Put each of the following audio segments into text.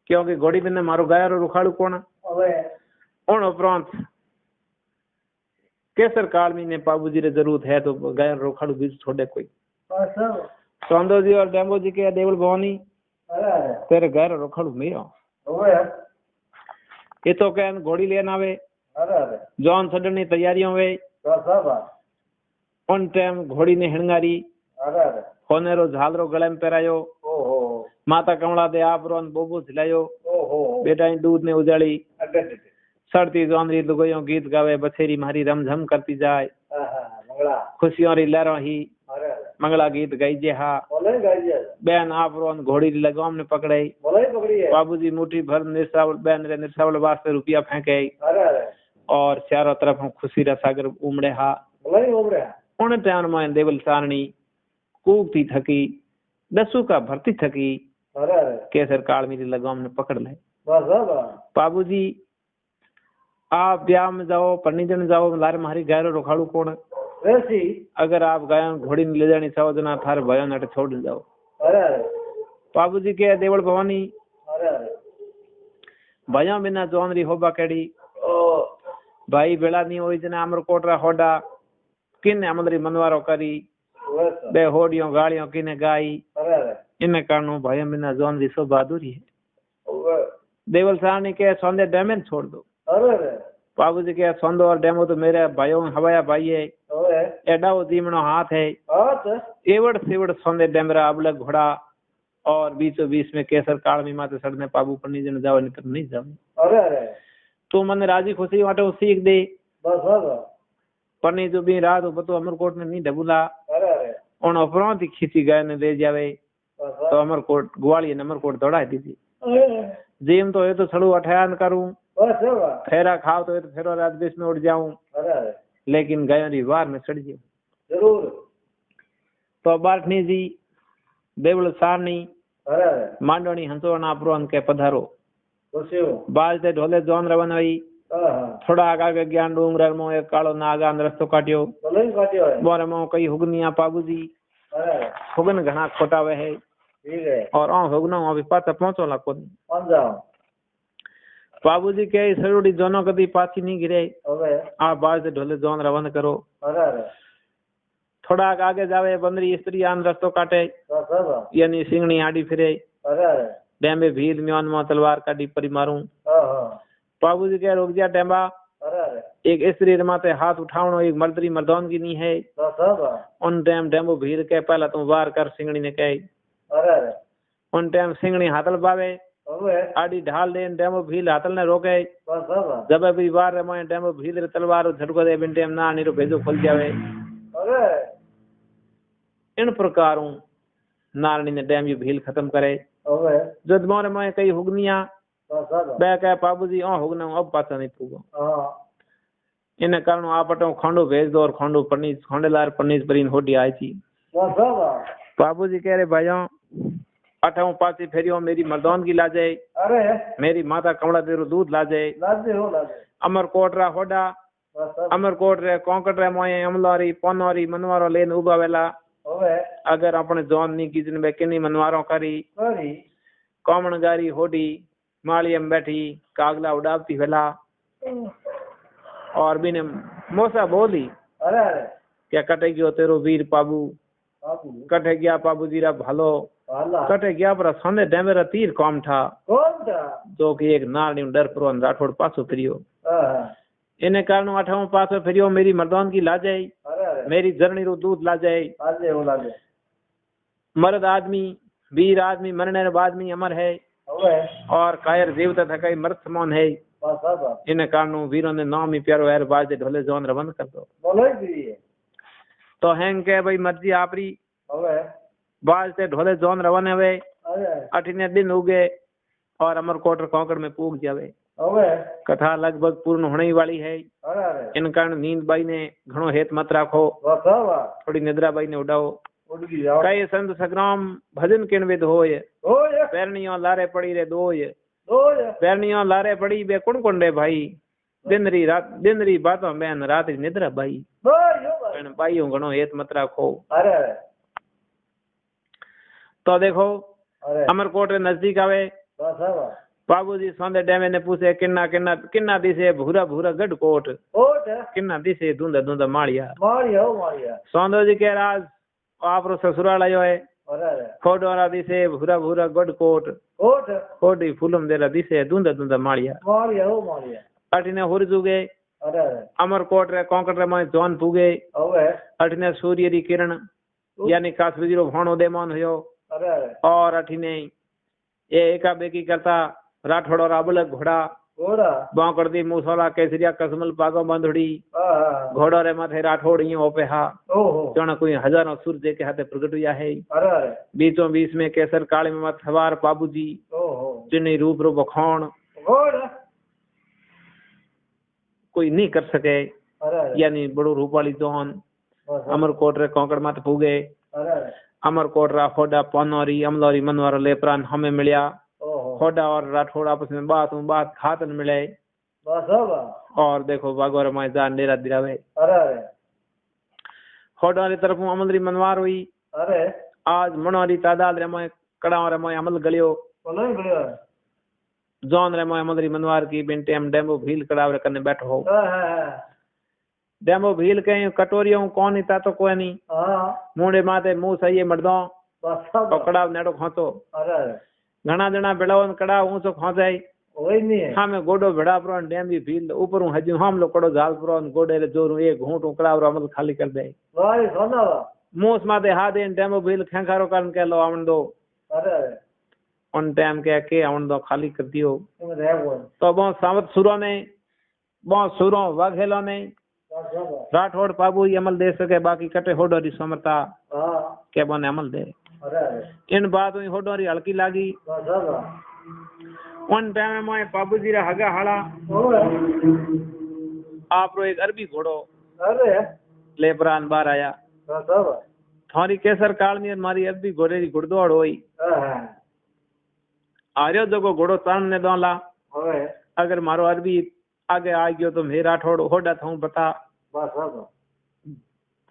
क्योंकि घोड़ी बिना मारो गायर रुखाड़ू कोण उन उपरांत केसर काल में ने बाबूजी रे जरूरत है तो गायर रुखाड़ू बीज छोड़े कोई सौंदो जी और डेम्बो जी के देवल भवानी तेरे गायर रुखाड़ू मेरा ये तो कहन घोड़ी लेन आवे जॉन छड़नी तैयारियों वे उन टाइम घोड़ी ने हिणगारी होनेरो झालरो गले में पहरायो माता कमला दे आप रोन बोबो झिलायो बेटा दूध ने उजाड़ी सड़ती जोंदरी लुगाइयों गीत गावे बछेरी मारी रमझम करती जाए खुशियों री लहरों ही मंगला गीत गाइजे हा बहन आप रोन घोड़ी लगाम ने पकड़े बाबूजी मुट्ठी भर निरसावल बहन रे निरसावल वास्ते रुपया फेंके और चारों तरफ खुशी रा सागर उमड़े हा उन टाइम में देवल सारणी कूकती थकी दसू का भरती थकी केसर काल मेरी लगाम ने पकड़ ले बाबूजी आप ब्याह में जाओ परनीजन जाओ लारे मारी गायरो रुखाड़ू कौन अगर आप गाय घोड़ी ले जानी चाहो तो ना थारे भयो नट छोड़ जाओ बाबूजी के देवल भवानी भयो बिना जोनरी होबा केड़ी भाई बेड़ा नहीं होई जना अमर कोटरा होडा किने अमलरी मनवारो करी बे होडियों गालियों किने गाई इन कारणों भाई बिना जोनरी सो बहादुरी है देवल सारणी के सौंदे डैमेज छोड़ दो बाबूजी के सौंदो और डेमो तो मेरे भाइयों हवाया भाई है एडा वो दीमनो हाथ है एवड़ सेवड़ सौंदे डेमरा अबलग घोड़ा और बीचों बीच में केसर काल में माते सड़ने पाबू पन्नी जन जाओ निकल नहीं जाओ तू मन राजी खुशी वाटे सीख दे पन्नी जो भी रात हो तो अमरकोट में नहीं ढबुला उन उपरांत खींची गए ने ले जावे तो अमरकोट ग्वालियर अमरकोट दौड़ा दीजिए जेम तो ये तो सड़ू अठायान करूं फेरा खाओ तो फेरो रात बीच में उड़ जाऊं लेकिन गयोरी वार में चढ़ जाऊं जरूर तो बाटनी जी देवल सारनी मांडोनी हंसोना प्रोन के पधारो बाजते ढोले जोन रवन वही थोड़ा आगे ज्ञान डूंगर मो एक कालो नागा रस्तो काटियो मोरे मो कई हुगनिया पाबूजी हुगन घना खोटा वे है और हुगनो अभी पाता पहुंचो ला को बाबूजी के सरोड़ी दोनों कदी पाछी नहीं गिरे आप बाज से ढोले जोन रवन करो थोड़ा आगे जावे बंदरी स्त्री आन रस्तो काटे यानी सिंगनी आड़ी फिरे डेम्बे भील म्योन में तलवार काटी परी मारूं बाबूजी के रुक जा डेम्बा एक स्त्री माते हाथ उठावनो एक मर्दरी मर्दान की नहीं है उन टाइम डेम्बो भील के पहला तुम वार कर सिंगनी ने कहे उन टाइम सिंगनी हाथल पावे आड़ी ढाल दे डेमो भील हाथल ने रोके जब भी वार रे मैं डेमो भील रे तलवार झटको दे बिन टाइम ना नीरो भेजो खुल जावे इन प्रकारों नारणी ने डैम यू भील खत्म करे जद मोरे मैं कई हुगनिया बे कहे बाबूजी ओ हुगना अब पासा नहीं पूगो इन कारण आपटो खंडो भेज दो और खंडो पनीस खंडेलार पनीस बरीन होडी आई थी बाबूजी कह रहे भाइयों अठाऊ पासी फेरियो मेरी मर्दान की लाजे मेरी माता कमला देरो दूध लाजे अमरकोट रा होडा अमरकोट रे कोंकट रे मोए अमलारी पोनवारी मनवारो लेन उबा वेला अगर अपने जोन नी किचन में किनी मनवारो करी कॉमणगारी होडी मालियम बैठी कागला उड़ावती वेला और बिने मोसा बोली क्या कटे गयो तेरो वीर पाबू कटे गया पाबू जीरा भालो कटे गया पर सोने डेमेरा तीर कौम था जो कि एक नारनी डर पर राठौड़ पासो फिरियो इन्हें कारण अठाऊ पासो फिरियो मेरी मर्दान की ला जाए मेरी जरनी रो दूध ला जाए मर्द आदमी वीर आदमी मरने बाद में अमर है और कायर जीवता था कई मर्द समान है इन कारणों वीरों ने नाम ही प्यारो है बाजे ढोले जोन रवन कर दो तो हैंग के भाई मर्जी आपरी बाज से ढोले जोन रवन है अठिने दिन उगे और अमरकोट कोंकड़ में पूग जावे कथा लगभग पूर्ण होने वाली है इन कारण नींद बाई ने घणो हेत मत राखो थोड़ी निद्रा बाई ने उड़ाओ कई संत संग्राम भजन किन विद होय पैरनियों लारे पड़ी रे दोय पैरनियों लारे पड़ी बे कुण कुण रे भाई दिन री बातों बहन रात निद्रा बाई बाइयों घणो हेत मत राखो तो देखो अमरकोट रे नजदीक आवे बाबूजी सौंदे डेमे ने पूछे किन्ना किन्ना किन्ना दिसे भूरा भूरा गढ़ कोट किन्ना दिसे धुंधा धुंधा माड़िया सौंदो जी के राज आप रो ससुराल आयो है खोडोरा दिसे भूरा भूरा गढ़ कोट खोडी फूलम देरा दिसे धुंधा धुंधा माड़िया अठिने हुर जुगे अमरकोट रे कोंकण रे में जॉन पुगे अठिने सूर्य री किरण यानी काश्मीरी रो भाणो देमान होयो और अठिने ये एका बेकी करता राठौड़ और अबलग घोड़ा बांकड़ दी मूसोला केसरिया कसमल पागो बंधुड़ी घोड़ो रे माथे राठौड़ यूं ओपे हा जण कोई हजारों सूरज के हाथे प्रकट हुआ है बीचों बीच में केसर काले में मत सवार बाबूजी जिन्हें रूप रो बखौण कोई नहीं कर सके यानी बड़ो रूप वाली जोन अमरकोट रे कोंकण मत पूगे अमरकोट रा होडा पनौरी अमलौरी मनवारा लेपरान हमें मिलिया होडा और राठौड़ आपस में बात खातन मिले और देखो बागोर में जान डेरा दिरावे होडा री तरफ अमलरी मनवार हुई आज मनवारी तादाद रे में कड़ा रे में अमल गलियो जॉन रे में अमलरी मनवार की बिनटे हम डेमो भील कड़ाव रे कने बैठो हो डेमो भील के कटोरियों कौन ही ता तो कोई नहीं मुंडे माते मुंह सही मर्दों तो कड़ाव नेड़ो खातो घना जना बेड़ावन कड़ा ऊंचो खाजाई हाँ मैं गोडो भेड़ा पर डैम भी भील ऊपर हूँ हजू हम लोग कड़ो झाल पर गोडे रे जोरू एक घूंट कड़ाव अमल खाली कर दे मुंह माते हाथ इन डेमो भील खेखारो करन के लो आवन दो उन टाइम के आवन दो खाली कर दियो तो बहुत सावत सुरो ने बहुत सुरो वाघेलो ने राठौड़ बाबू अमल दे सके बाकी कटे होडोरी समरता के बने अमल दे इन बात हुई होडोरी हल्की लागी उन टाइम में बाबूजी रा हगा हाड़ा आप रो एक अरबी घोड़ो लेबरान बार आया थारी केसर काल में मारी अरबी घोड़े की घुड़दौड़ हुई आर्यो जगो घोड़ो तन ने दोला अगर मारो अरबी आगे आ गयो तो मेरा राठौड़ होडा था बता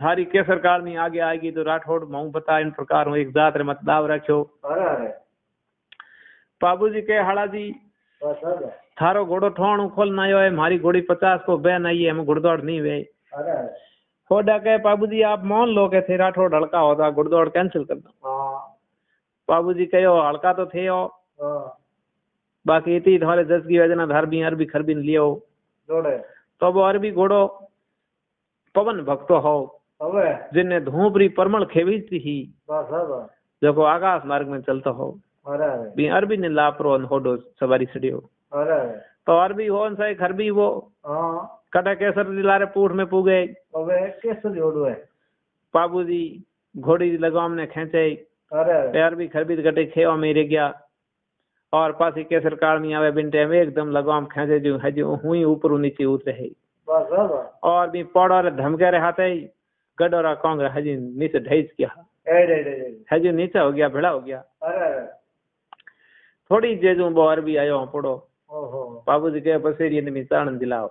थारी केसर काल में आगे आएगी तो राठौड़ माऊ बता इन प्रकार एक जात रे मत दाव रखो बाबूजी के हाड़ा जी थारो घोड़ो ठोण खोल ना आयो है मारी घोड़ी 50 को बहन आई है हम घुड़दौड़ नहीं वे होडा के बाबूजी आप मान लो के थे राठौड़ हल्का होता घुड़दौड़ कैंसिल कर दो बाबूजी कहो हल्का तो थे हो बाकी इतनी थारे 10 की वजह धार भी अरबी खरबी लियो तो वो अरबी घोड़ो पवन भक्तो हो जिन्हें धूपरी परमल खेवी थी जो को आकाश मार्ग में चलता हो भी अरबी ने लापरो होडो सवारी सड़ियो तो अरबी हो सही खरबी वो कटा केसर दिलारे पूठ में पूगे केसर होडो है बाबूजी घोड़ी लगाम ने खेचे अरबी खरबी कटे खेवा में रह गया और पासी केसर काल में आवे बिन टाइम एकदम लगाम खेचे जो हजू हुई ऊपर नीचे उतरे है और भी पौड़ा रे धमके रे हाथे गडोरा कांग्रेस हजी नीचे ढेस गया हजी नीचे हो गया भिड़ा हो गया थोड़ी जेजू बाहर भी आयो पड़ो बाबूजी के पसेरी ने मिसाण दिलाओ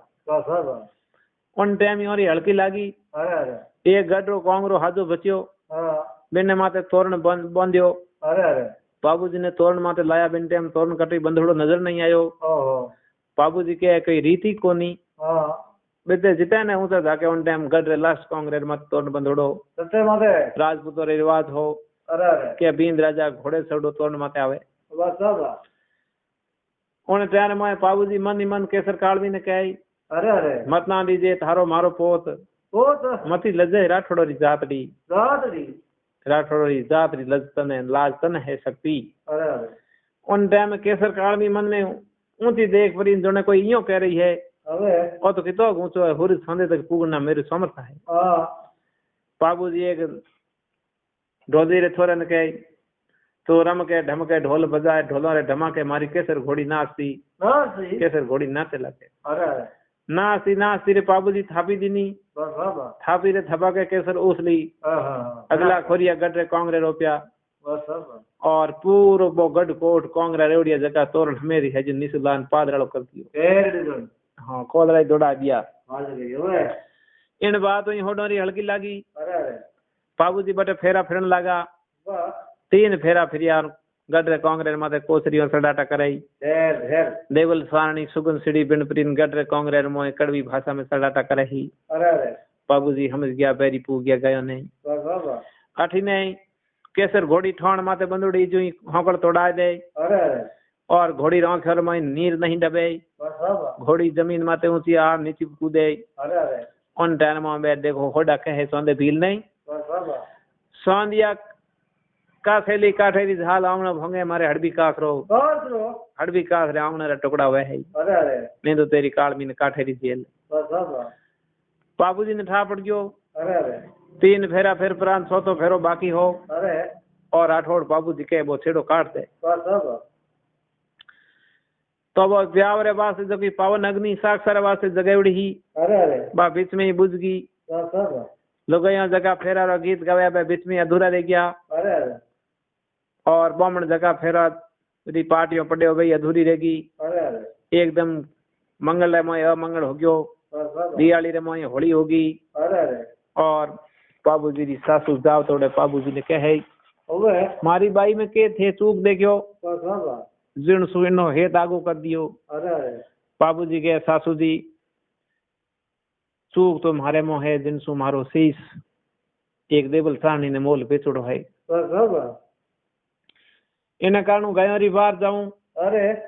उन टाइम और हल्की लागी एक गडरो कांग्रो हाजो बचियो बिन माथे तोरण बांधियो बाबूजी ने तोरण माथे लाया बिन टाइम तोरण कटी बंधड़ो नजर नहीं आयो बाबूजी के कोई रीति कोनी बेटे जिते ने उसे जाके उन टाइम गड रे लास्ट कांग्रेस मत तोरण बंधड़ो सत्य माथे राजपूतो रे रिवाज हो के बींद राजा घोड़े चढ़ो तोरण माथे आवे उन टाइम में बाबूजी मन ही मन केसर कालवी ने कही मत ना दीजिए थारो मारो पोत मती लजे राठौड़ी जातड़ी राठौड़ी जातड़ी लजतन है लाजतन है शक्ति उन टाइम में केसर कालवी मन में ऊंची देख परी जो कोई यूं कह रही है और तो कितो ऊंचो है हुरी संदे तक पुगना मेरी समर्थ है बाबूजी एक ढोली रे थोरन के तो रम के ढमके ढोल बजाए ढोलों रे ढमाके मारी केसर घोड़ी नाचती केसर घोड़ी नाचे लगे नाचती रे बाबूजी थापी दीनी थापी रे थपा के केसर उसली अगला खोरिया गड रे कांग्रेस रोपिया और पूरो वो गड कोट कांग्रेस रेवड़िया जगह तोरण मेरी है जिन निसुलान पादरालो कर दियो हाँ कोदराई दौड़ा दिया इन बात हुई होडोरी हल्की लागी बाबूजी बटे फेरा फिरन लगा 3 फेरा फिरिया गडरे कांग्रेस माते कोसरियो सडाटा कराई देवल सारणी सुगन सिड़ी बिनप्रीन गडरे कांग्रेस मोए कड़वी भाषा में सडाटा कराई। बाबूजी समझ गया बैरी पू गया गयो नहीं। अठी ने केसर घोड़ी ठाण माते बंदुड़ी जो होकड़ तोड़ा दे और घोड़ी आंखेर में नीर नहीं डबे। घोड़ी जमीन माते ऊंची आ नीचे कूदे। उन टाइम में देखो होड़ा कहे सौंदे भील नहीं सौंदिया कासेली काठेरी झाल आमना भंगे मारे हड़बी काखरो हड़बी काख रे आमना रे टुकड़ा हुए है नहीं तो तेरी काल में काठेरी जेल। बाबूजी ने ठा पड़ गयो 3 फेरा फिर प्रांत 100 फेरो बाकी हो और आठोड़ बाबूजी के वो छेड़ो काट दे तो वो ब्यावरे वास्ते जो की पावन अग्नि साक्षर वास्ते जगेवड़ी ही बा बीच में ही बुझ गई। लोग यहाँ जगह फेरा रो गीत गाया बीच में अधूरा रह गया और बामण जगह फेरा री पार्टियों पड़े हो गई अधूरी रहेगी। एकदम मंगल रे मोए अमंगल हो गयो दिवाली रे मोए होली होगी और बाबूजी री सासू जाव तोड़े बाबूजी ने कहे मारी बाई में के थे चूक देखियो जिन सुनो हेत आगू कर दियो। बाबूजी के सासू जी चूक तो मारे मोह है जिन सु मारो शीश एक देवल सारणी ने मोल बेचोड़ो है इन कारण गयो री बार जाऊं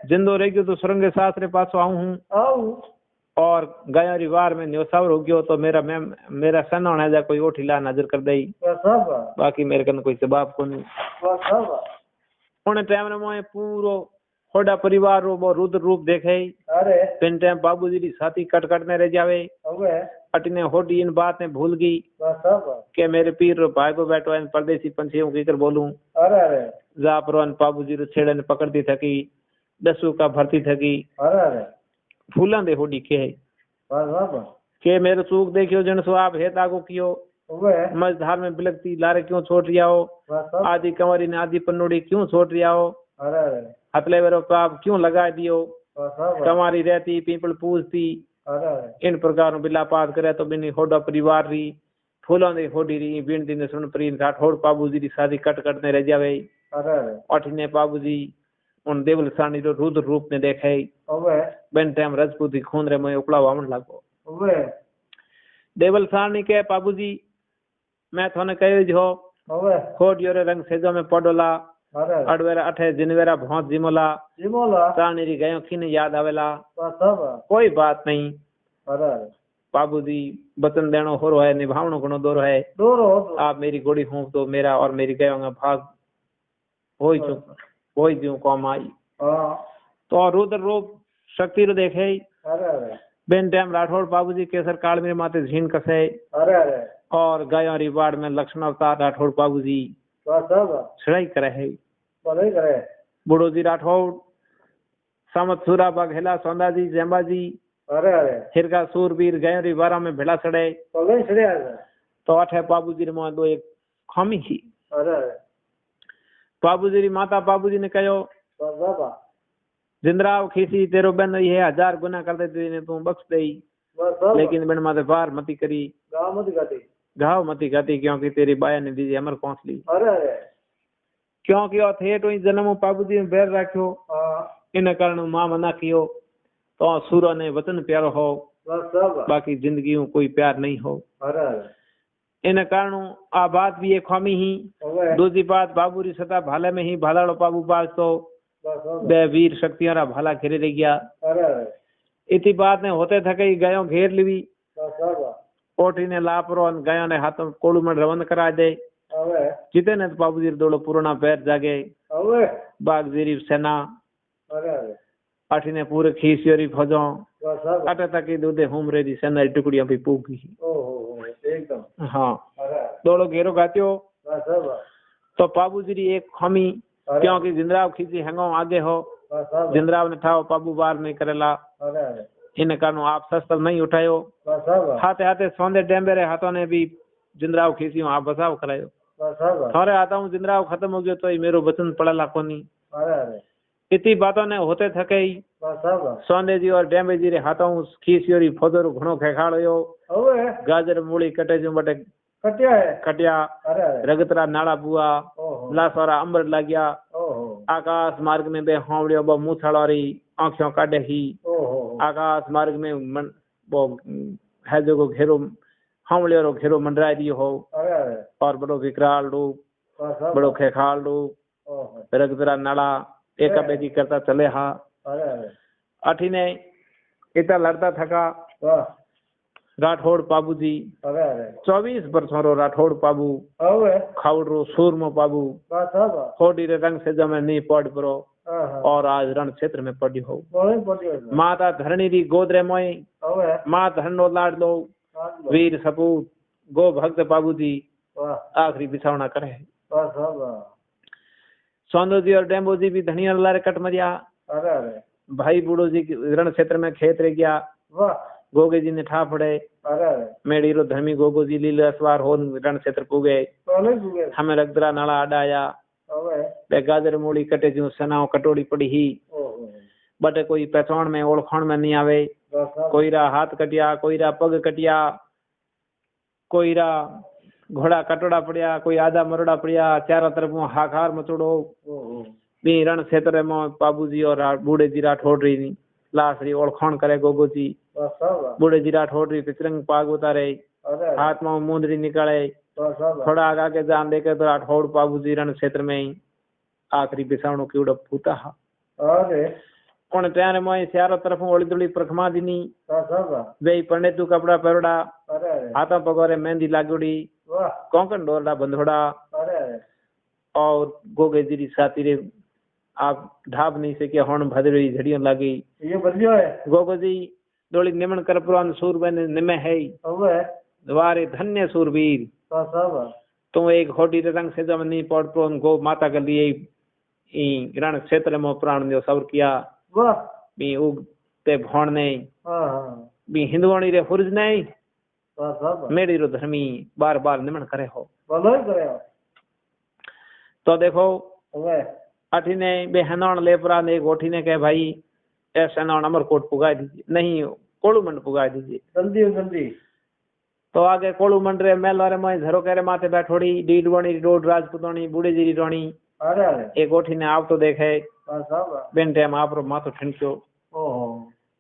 जिंदो रह गयो तो सुरंग शास्त्र पासो आऊं हूं और गयो री बार में न्योसावर हो गयो तो मेरा सन होने जा कोई ओठीला नजर कर दई बाकी मेरे कन कोई जवाब को नहीं। उन टाइम रे मोए पूरो होड़ा परिवार रो वो रुद्र रूप देखे पिन टाइम बाबूजी री छाती कटने रह जावे अटने होड़ी इन बात ने भूल गई के मेरे पीर रो भाई को बैठो इन परदेसी पंछियों की कर बोलूं जापरोन बाबूजी रो छेड़े ने पकड़ती थकी दसू का भरती थकी फूला दे होड़ी के मेरे चूक देखियो जन सो आप हेत आगो कियो मझधार में बिलकती लारे क्यों छोड़ रिया हो आदि कंवरी ने आदि पन्नोड़ी क्यों छोड़ रिया हो हथले वेरो पाप क्यों लगा दियो कमारी रहती पीपल पूजती इन प्रकार बिला पात करे तो बिनी होड़ा परिवार री फूलों दे होड़ी री बिनती ने सुन प्रीन राठौड़ बाबूजी री शादी कटने रह जावे अठने बाबूजी उन देवल सारणी रो रुद्र रूप ने देखे बेन टाइम राजपूती खून रे में उकला वामन लागो देवल सारणी के बाबूजी मैं थाने कहे जो खोट योरे रंग सेजो में पडोला अडवेरा अठे जिनवेरा भौत जिमोला सारणी री गयो खिन याद आवेला कोई बात नहीं बाबूजी बचन देनो हो रहा है निभावनो घणो दोरो है आप मेरी घोड़ी फूंक दो मेरा और मेरी गयो में भाग होई जो कौम आई तो रुद्र रूप शक्ति रो देखे बेन टाइम राठौड़ बाबूजी केसर काल मेरे माते झीन कसे और गयो रिवाड़ में लक्ष्मण अवतार राठौड़ बाबूजी छड़ाई करे है बूढ़ो जी राठौड़ समत सूरा बघेला सौंदा जी जेम्बा जी हिरका सूरवीर गयो रिवारा में भेड़ा छड़े तो अठे बाबूजी रे मोह दो एक खामी थी बाबूजी री माता बाबूजी ने कहो जिंदराव खीसी तेरो बन ये 1000 गुना कर दे ने तू बख्श दे लेकिन बिन माते बार मती करी घाव मती गाती क्योंकि तेरी बाया ने दीजिए अमर पहुंच ली क्योंकि और थे तो जन्म बाबूजी ने बैर रखो इन कारण मां मना कियो तो सूर ने वतन प्यारो हो बाकी जिंदगी में कोई प्यार नहीं हो इन कारण आ बात भी एक खामी ही दूसरी बात बाबू री सता भाले में ही भालाड़ो बाबू पास तो बे वीर शक्तियां रा भाला घेरे रह गया इतनी बात ने होते थके गयो घेर ली कोठी ने लापरो गयो ने हाथों कोड़ू में रवन करा दे जीते ने बाबू जी दौड़ो पुराना पैर जागे बाग जीरी सेना अठी ने पूरे खीसियोरी फौजों अटे तक दूधे हुमरे दी सेना टुकड़ियां भी पूगी एकदम हाँ दौड़ो घेरो गात्यो तो बाबू जी एक खामी क्योंकि जिंदराव खींची हंगो आगे हो जिंदराव ने ठाओ बाबू बार नहीं करेला इन कारण आप शस्त्र नहीं उठायो हाथे हाथे सौंदे डेम्बेरे हाथों ने भी जिंदराव खींची आप बसाव करायो थोड़े आता हूँ जिंदराव खत्म हो गयो तो मेरो वचन पड़ेला कोनी इतनी बातों ने होते थके ही सौंदे जी और डेम्बे जी रे हाथों खीसियोरी फौजरो घणो खेखाड़ो गाजर मूली कटे जो बटे कटिया रगतरा नाड़ा बुआ लासोरा अंबर लाग्या आकाश मार्ग में बे होवड़ियो बो मूछाड़ी आंखों काटे ही आकाश मार्ग में वो है जो घेरो होवड़ियो रो घेरो मंडराई दियो हो और बड़ो विकराल रूप बड़ो खेखाल रूप रगदरा नाला एक बेदी करता चले हा अठीने इतना लड़ता थका राठौड़ बाबू जी 24 वर्षों रो राठौड़ बाबू खाउड़ रो सूरमो बाबू खोडी रे रंग से जमे नहीं पड़ परो और आज रण क्षेत्र में पड़ी हो माता धरणी री गोदरे मोई माँ धरणो लाड लो वीर सपूत गो भक्त बाबू जी आखिरी बिछावना करे सोंदो जी और डेम्बो जी भी धनिया लारे कट मरिया भाई बूढ़ो जी रण क्षेत्र में खेत रह गया गोगे जी ने ठा पड़े मेड़ी रो धर्मी गोगो जी लीले सवार हो रण क्षेत्र पुगे हमें रगदरा नाला अडाया बे गाजर मूली कटे जो सनाओ कटोड़ी पड़ी ही बटे कोई पहचान में ओळखाण में नहीं आवे कोई रा हाथ कटिया कोई रा पग कटिया कोई रा घोड़ा कटोड़ा पड़िया कोई आधा मरोड़ा पड़िया चारों तरफ हाकार मचोड़ो बी रण क्षेत्र में बाबूजी और बूढ़े जी राठौड़ रही लासरी ओळखाण करे गोगो जी बूढ़े जी राठौड़ रही पिचरंग पाग उतारे हाथ में मुंदरी निकाले थोड़ा आगा के जान देके तो राठौड़ बाबूजी रण क्षेत्र में ही आखिरी बिसावणो कीड़ो फूटा हा उन टाइम में चारों तरफ ओली दुली प्रखमा दिनी वे पंडित तू कपड़ा परोड़ा हाथों पगोरे मेहंदी लागोड़ी कोंकण डोरडा बंधोड़ा और गोगे जी साथी रे आप ढाप नहीं सके होन भदरी झड़ियों लगी ये बदलियो है गोगो जी डोली निमन कर पुरान सूर बने निमे है द्वारे धन्य सूरवीर तुम एक होडी रंग से जब नहीं पड़ तो गो माता के लिए रण क्षेत्र में प्राण दियो सौर किया बी उग ते भौण ने बी हिंदवाणी रे हुर्ज नहीं मेरी रो धर्मी बार बार निमन करे हो तो देखो अठीने बे हनौण लेपरा ने गोठी ने कहे भाई ऐसा हनौण अमरकोट पुगा दीजिए नहीं कोलूमंड पुगा दीजिए जल्दी जल्दी तो आगे कोलूमंड रे मेलवारे में झरो करे माथे बैठोड़ी डीडवणी डोड राजपुतोनी बूढ़े जी रोणी एक गोठी ने आप तो देखे बेन टाइम आप रो माथो ठनक्यो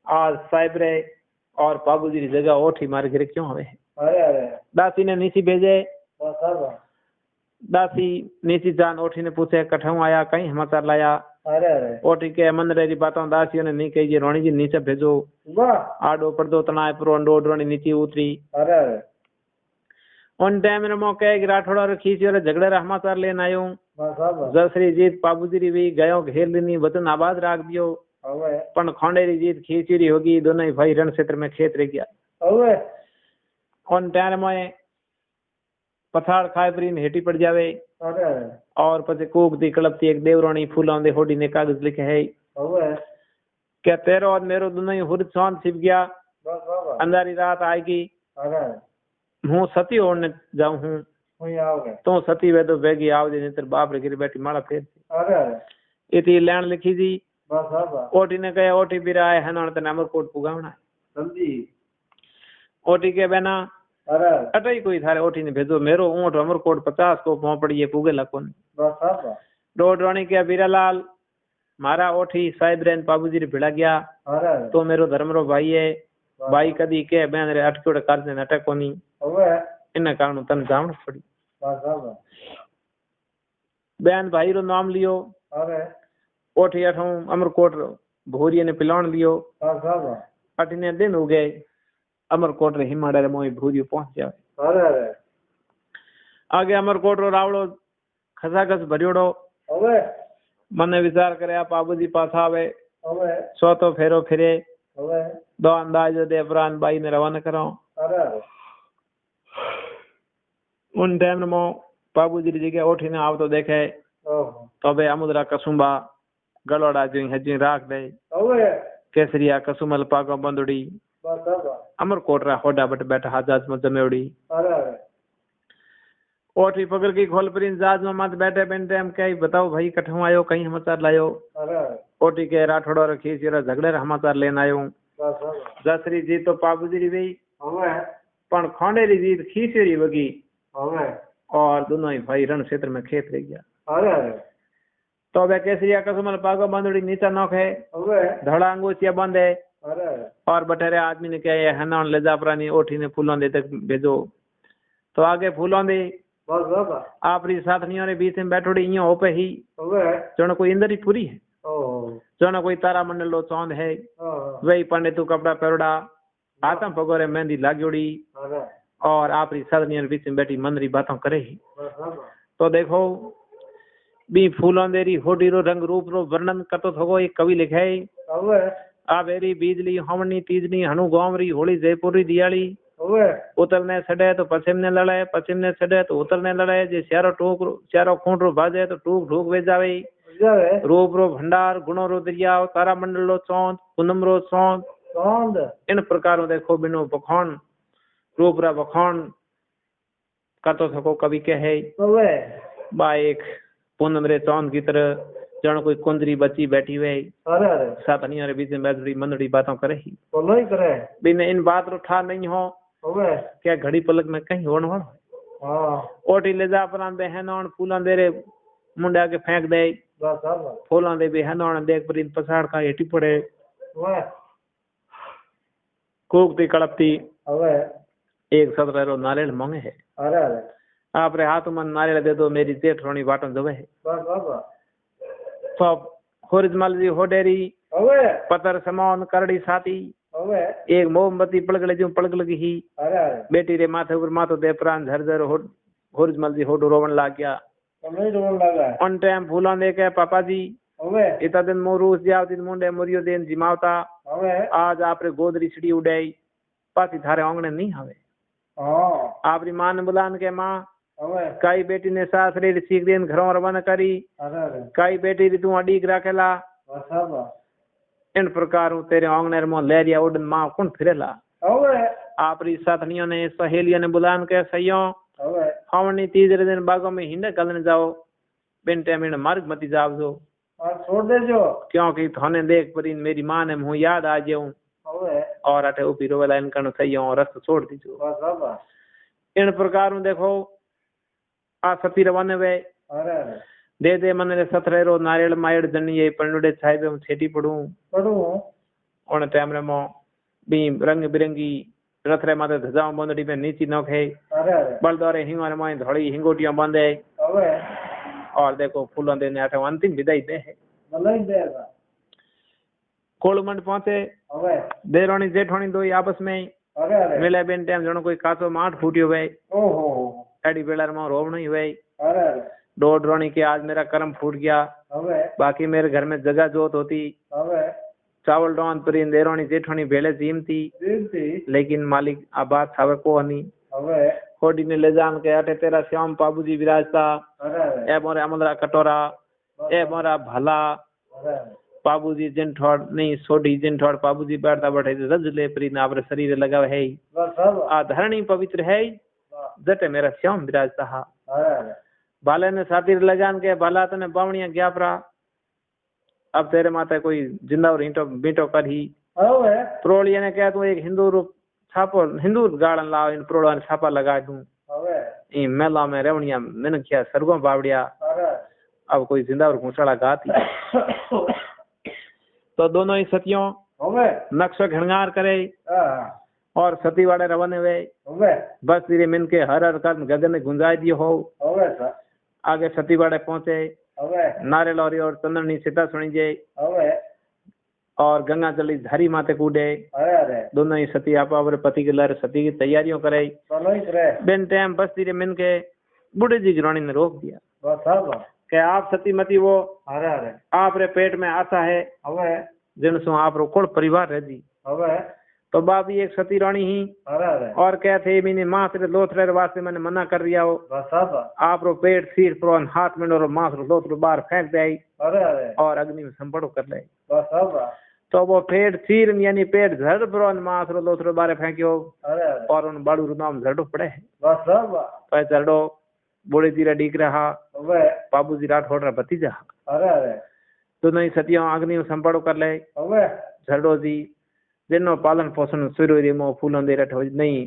आज साहिब रे और बाबू जी की जगह ओठी मार गिरे क्यों हवे दासी ने नीची भेजे दासी नीची जान ओठी ने पूछे कठऊ आया कहीं समाचार लाया ओठी के मन रे बातों दासियों ने नहीं कही रोणी जी नीचे भेजो आडो पर्दो तनाए पुरो डोड रोणी नीचे उतरी उन टाइम रे मौके राठौड़ा रे खींचियो रे झगड़े रा समाचार लेन आयो जसरी जीत बाबूजी री भी गयो घेर लेनी वतन आबाद राख दियो पण खोंडे री जीत खींची होगी दोनों ही भाई रण क्षेत्र में खेत रह गया उन टाइम में पथाड़ खाए परी हेटी पड़ जावे और पछे कूक दी कलपती एक देवरानी फूलों दे होडी ने कागज लिखे है क्या तेरो और मेरो दोनों ही हुर छान छिप गया अंधारी रात आएगी हूँ सती होने जाऊं हूँ तो सती वे तो बेगी आओ जी नहीं बाप रे गिर बैठी माला फेर इतनी लैंड लिखी जी ओटी ने कहे ओटी भी रहा है ना तेने अमरकोट पुगावना ओटी के बहना अटे ही कोई थारे ओठी ने भेजो मेरो ऊंट अमरकोट 50 को पौ पड़ी पुगे लकोन डोड रानी के बीरालाल मारा ओठी साहिब रेन बाबूजी रे भिड़ा गया तो मेरो धर्म रो भाई है भाई कदी के बहन रे अटकोड़ कर दे अटक कोनी इन कारण तन जावण पड़ी बहन भाई रो नाम लियो ओठी अठो अमरकोट भोरिये ने पिलाण लियो अठने दिन हो गए अमरकोट रे हिमाड़े रे मोई भूरियो पहुंच जावे आगे अमरकोट रो रावड़ो खसाखस भरियोड़ो मने विचार करे बाबूजी पास आवे सो तो फेरो फिरे दो अंदाज दे प्राण बाई ने रवाना करो उन टाइम में बाबूजी री जगह ओठी ने आव तो देखे तो बे अमुद्रा कसुंबा गलोड़ा जो हजी राख दे केसरिया कसुमल पागो बंदुड़ी अमरकोट रा होडा बट बैठा हाजाज में जमेड़ी ओठी पकड़ की खोल प्रिंस जहाज में मत बैठे बेन टाइम कहीं बताओ भाई कठू आयो कहीं समाचार लायो ओठी के राठौड़ा रखी जरा झगड़े रा समाचार लेन आयो जसरी जी तो बाबूजी री भी पण खोंडे री जीत खींचरी वगी और दोनों ही भाई रण क्षेत्र में खेत रह गया तो वे केसरिया कसमल पागो बंदड़ी नीचा नोखे धड़ा अंगूठिया बांधे और बटेरे आदमी ने कहा ये हना ले जा प्राणी ओठी ने फूलों दे तक भेजो। तो आगे फूलों दे आपरी साथनियों ने बीच में बैठोड़ी इं हो पे ही जो कोई इंदरी पूरी है जो कोई तारा मंडल लो चौंद है वही पंडित तू कपड़ा पेरोड़ा आतम पगोरे मेहंदी लागोड़ी और आपरी साथनियों बीच में बैठी मंदरी बातों करे ही। तो देखो बी फूलों देरी होडी रो रंग रूप रो वर्णन करतो थगो एक कवि लिखे आवेरी बीजली हमनी तीजनी हनु गोमरी होली जयपुरी दियाली उतरने सड़े तो पश्चिम ने लड़े पश्चिम ने सड़े तो उतरने लड़े जे चारो खूंट रो बाजे तो टूक ढूक वे जावे रूप रो भंडार गुणों रो दरिया तारा मंडल रो चौंद पूनम रो चौंद इन प्रकारों देखो बिनो बखान रूप रा बखान करतो थको कवि कहे बा एक पूनम रे चौंद की तरह जन कोई कुंदरी बच्ची बैठी हुई सातनियों रे बीच में बैठी मंदड़ी बातों करे ही बिन इन बात रो ठा नहीं हो क्या घड़ी पलक में कहीं होने वाला ओटी ले जा अपना बहनों फूलों दे रे मुंडा के फेंक दे फूलों दे बहनों देख पर इन पसाड़ का हेटी पड़े कूकती कड़पती एक सत्र रो नारियल मांगे है आप रे हाथ में नारियल दे दो मेरी जेठ रोनी बाटन दबे है तो होरिजमल जी होडेरी पतर समान करड़ी साथी एक मोमबत्ती पड़गले जो पड़ग लगी ही बेटी रे माथे ऊपर माथो दे प्राण झरझर होरिजमल जी होडो रोवन लाग गया ऑन टाइम फूलों दे के पापा जी इतना दिन मोरूस जाओ दिन मुंडे मोरियो दिन जिमावता आज आपरे गोदरी छिड़ी उड़ाई पासी थारे आंगने नहीं हवे आपरी मां ने बुलान के मां कई बेटी ने सासरे सीख दिन घरों रवाना करी कई बेटी री तू अडीक राखेला इन प्रकार तेरे आंगने में लहरिया उड़न मां कौन फिरेला आपरी साथनियों ने सहेलियों ने बुलान के सहियों हमनी तीसरे दिन बागों में हिंडे कलन जाओ बिन टाइम मार्ग मती जाओ जो छोड़ दे जो क्योंकि थाने देख पर मेरी मां ने मुंह याद आ जाऊं और अटे उपी रोवेला इनकन सहियों रस्त छोड़ दीजो इन प्रकार देखो आ सती रवाने वे दे दे मन रे सतरे रो नारियल मायड़ जनी ये पनुडे छाई पे छेटी पड़ू ओन टाइम रे मो बी रंग बिरंगी रथरे माते धजाओ बंदड़ी पे नीची नोखे बलदोरे हिंगोरे मोय धोड़ी हिंगोटियां बांधे और देखो फूलों देने आटे अंतिम विदाई दे है कोलमंड पहुंचे देरोनी जेठोनी दो आपस में मिले बिन टाइम जनो कोई काचो माठ फूटियो वे एडी बेलर में रोव नहीं हुई डोड रोनी के आज मेरा कर्म फूट गया बाकी मेरे घर में जगह जोत होती चावल डॉन परी देरोनी जेठोनी भेले जीम थी लेकिन मालिक आबाद थावे को नहीं कोडी ने ले जान के अटे तेरा श्याम बाबूजी विराजता ए मोरे अमलरा कटोरा ए मोरा भला बाबूजी जिन ठोड़ नहीं सोडी जिन ठोड़ बाबूजी बैठता बैठे रज ले परी ना अपने शरीर लगा है आ धरणी पवित्र है जटे मेरा श्याम विराजता हा बाले ने साथी लगान के बाला तने बावणिया गया परा अब तेरे माता कोई जिंदा और हिंटो बीटो कर ही प्रोलिया ने कहा तू एक हिंदू रूप छापो हिंदू गाड़न लाओ इन प्रोड़ा ने छापा लगा दूं इन मेला में रेवणिया मैंने किया सरगों बावड़िया अब कोई जिंदा और घुसड़ा गाती तो दोनों ही सतियों नक्शो घणगार करे और सती वाले रवाने वे बस तेरे मिन के हर हर कर्म गगन ने गुंजाई दियो हो आगे सती वाले पहुंचे नारियल और चंदनी सीता सुनी जे और गंगा जली धारी माते कूदे दोनों ही सती आप पति के लर सती की तैयारियों करे बिन टाइम बस तेरे मिन के बूढ़े जी की रानी ने रोक दिया कि आप सती मती वो आप रे पेट में आशा है जिनसो आप रो कुल परिवार रह दी तो बाबी एक सती रानी ही और कहते मैंने माँ से लोथरे वास्ते मैंने मना कर दिया हो आप रो पेट सिर प्रो हाथ में रो माँ रो लोथ बाहर फेंक दे और अग्नि में संपड़ो कर ले तो वो पेट सिर यानी पेट झड़ प्रो माँ रो लोथ बाहर फेंक्यो और उन बाड़ू रो नाम झड़ो पड़े है झड़ो बोले जीरा डीक रहा बाबू जी राठौड़ रा भतीजा दोनों ही सतियों अग्नि में संपड़ो कर ले झड़ो जी जिनो पालन पोषण सिरोई मो फूलों दे रठ नहीं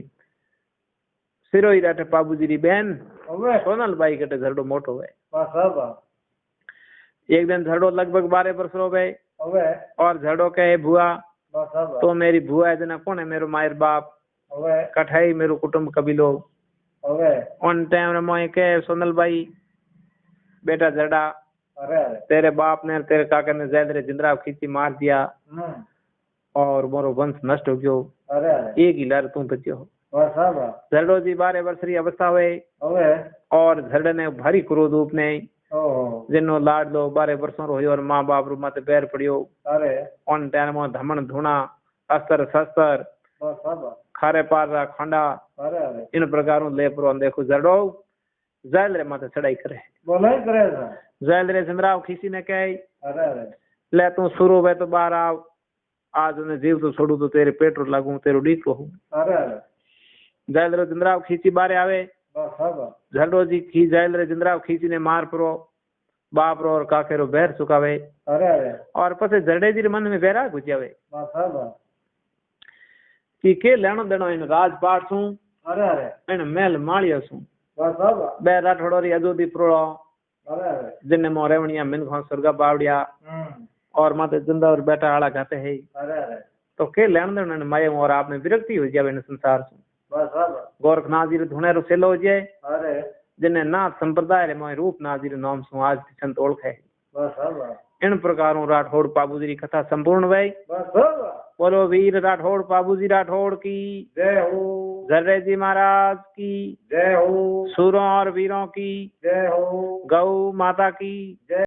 सिरोई रठ बाबू जी री बहन सोनल बाई कटे झरडो मोटो है एक दिन झरड़ो लगभग 12 वर्ष रो गए હવે और झरड़ो कहे बुआ બરાબર तो मेरी बुआ है जना कौन है मेरो मायर बाप હવે कठाई मेरो कुटुंब कबीलो હવે उन टाइम रे मोए कहे सोनल भाई बेटा झरड़ा અરે અરે तेरे बाप ने तेरे काका ने जैद रे जिंदरा खींची मार दिया હમ और मोरो वंश नष्ट हो गयो અરે અरे एक ही लहर तू बच्यो બરાબર झरड़ो जी 12 वर्ष री अवस्था हुए હવે और झरड़े ने भारी क्रोध उपने ઓહો जिनो लाडलो 12 वर्षों रो हुयो और माँ बाप रू माथे पैर पड़ियो અરે उन टाइम में धमन धुणा अस्तर शस्त्र બરાબર खारे पार रा खंडा અરે अरे इन प्रकारों ले पर देखो झरड़ो जैल रे माथे चढ़ाई करे બોલાય કરે છે जैल रे जिंदराव खीसी ने कहे અરે अरे ले तू शुरू वे तो बाहर आव आज उन्हें जीव तो छोड़ू तो तेरे पेट्रोल लागू तेरो डीकरो हूँ अरे अरे जैल रे जिंदराव खींची बारे आवे बराबर झरड़ो जी खी जैल रे जिंदराव खींची ने मार परो बाप रो और काके रो बैर चुकावे अरे अरे और पछे झरड़े जी रे मन में बैराग गुजावे बराबर कि के लेनो देनो इन राजपाट छू अरे अरे इन महल माळियो छू बराबर बे राठौड़ो री अजोदी प्रोड़ो अरे अरे जिन्ने मो रेवणिया मिनखो स्वर्गा बावड़िया और माते जिंदा और बेटा आला गाते है अरे अरे तो के लेन देन इन माये और आपने विरक्ति हो जावे इन संसार से बराबर गोरखनाथ जी रे धुणे रो सेलो हो जाए अरे जिन्ने नाथ संप्रदाय रे मोय रूपनाथ जी रे नाम सु आज संत ओळखे बराबर इन प्रकारों राठौड़ पाबूजी री कथा संपूर्ण भई बराबर बोलो वीर राठौड़ पाबूजी राठौड़ की जय हो झर्रे जी महाराज की जय हो सूरों और वीरों की जय हो गौ माता की जय